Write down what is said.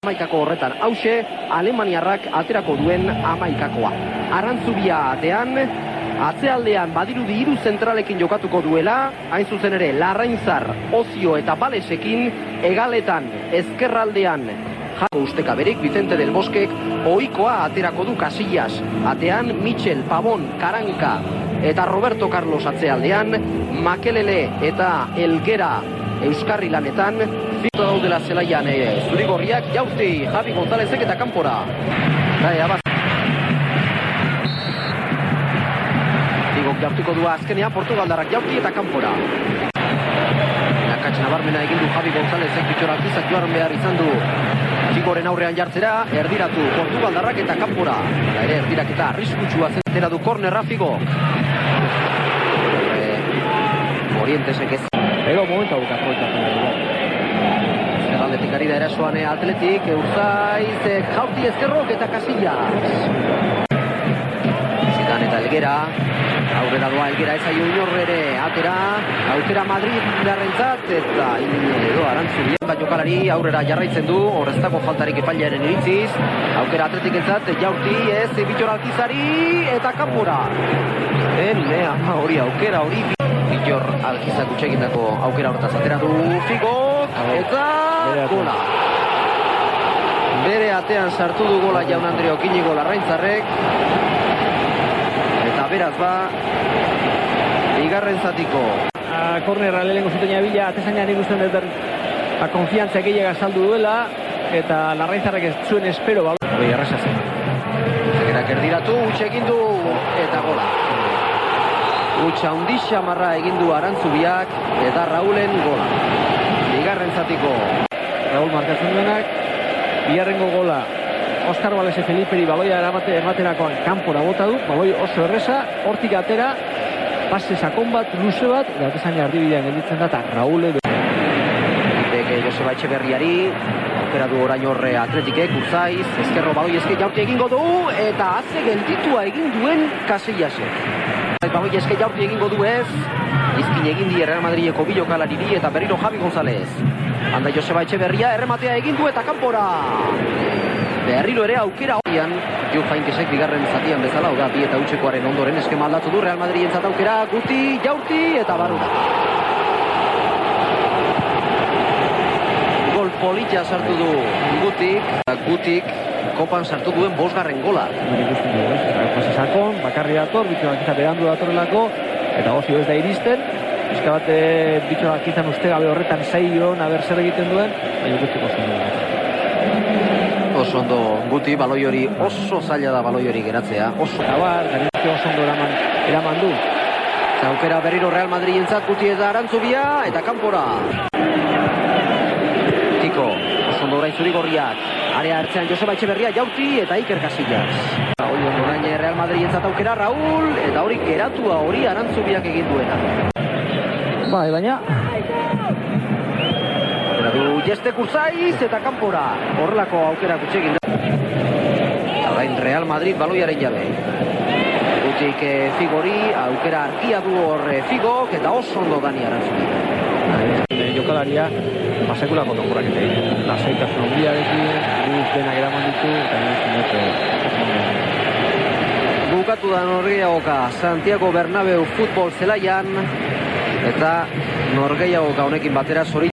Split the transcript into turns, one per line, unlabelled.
Amaikako horretan, hause, alemaniarrak aterako duen amaikakoa. Arantzubia atean, atzealdean badirudi hiru zentralekin jokatuko duela, hain zuzen ere, Larrainzar, Ozio eta Balesekin, hegaletan, ezkerraldean, jako ustekaberik, Vicente del Boskek, ohikoa aterako du Casillas. Atean, Michel, Pavón, Karanka eta Roberto Carlos atzealdean, Makelele eta Elgera Euskarri lanetan, fito daudela zelaian zurigorriak, Jaurti, Javi Gonzálezek eta kanpora. Figok jaurtiko du azkenean, Portugaldarrak Jaurti eta kanpora. Nakatx nabarmena egin du Javi Gonzálezek, bitxoratizak joan behar izan du Figoren aurrean jartzera, erdiratu Portugaldarrak eta kanpora. Ere erdirak eta arriskutsua zentera du kornerra Figok. Orientesek ez.
Ego momentu hau kaproitatzen dugu.
Zerraldetik ari da erasoan Atletik, Euzaiz, Jaurti ezkerrok eta Casillas. Zidane eta Elgera, aurrera doa Elgera ezaio inorrere, atera, aukera Madrid darrentzat, eta edo Arantzubia. Bat jokalari aurrera jarraitzen du, horreztako faltarik epailearen iritziz, aukera Atletik entzat, Jaurti, ez, Bitxor Alkizari, eta kanpora. Ama hori aukera hori, Bitxor Alkizak utxegindako aukera horretaz atera du Figo, eta gola. Bere atean sartu du gola Jaun Andreok Inigo Larraintzarrek, eta beraz ba, bigarren zatiko.
Kornerra lehenko zuten bila, atezainan ikusten dut konfiantza gehiaga saldu duela, eta Larraintzarrek ez zuen espero balo.
Hori erresazen. Zegerak erdiratu, utxegin du, eta gola. Utsa hundixa marra egin du Arantzubiak, eta Raulen gola. Bigarren zatiko.
Raul markatzen duenak, bigarrengo gola. Oskar Balese Feliperi baloia ematerakoan kanpora bota du, baloi oso erresa, hortik atera, pase sakon bat, luze bat, eta atezain ardibidean gelditzen da, eta Raule Joseba Etxeberriari, aukera du orain horre Atletikek, Urzaiz, ezkerro baloi eske Jaurti egingo du, eta haze gelditua egin duen Casillasek. Baloi eske Jaurti egingo du ez, izkin egin di Real Madrideko bilokalariri eta berriro Javi González. Handa Joseba Etxeberria errematea egin du eta kanpora. Berriro ere aukera horian, Jo Fainkesek bigarren zatian bezala, oda bi eta utxekoaren ondoren eskema aldatu du Real Madrid entzat aukera, Guti, Jaurti eta barura. Gol politxa sartu du Gutik, kopan sartu duen 5. gola. Pase sakon, bakarri dator, bitxorak izan berandu datorrelako, eta Ozio ez da iristen, pizka bat bitxorak izan ustegabe horretan zaion, aber zer egiten duen, baina Gutik oso ondo.
Oso ondo Guti, baloi hori oso zaila da baloi hori geratzea. Oso
ondo eraman du.
Aukera berriro Real Madrid entzat, Guti eta Arantzubia, eta kanpora. Tiko, oso ondo orain zurigorriak. Area ertzean Joseba Etxeberria, Jaurti eta Iker Casillas. Orain Real Madrid entzat aukera Raul, eta hori geratua hori Arantzubiak egin duena.
Baina
du Jestek Urzaiz eta kanpora. Horrelako aukera gutxegin da. Orain Real Madrid baloiaren jabe. Gutik Figori, aukera arkia du horre Figok, eta oso ondo Dani Arantzubi.
Jokalaria, pasekulako tokurak eta egin. Lasaitasun ondiarekin, guz denak eraman ditu, eta
bukatu da norgehiagoka Santiago Bernabéu futbol zelaian, eta norgehiagoka honekin batera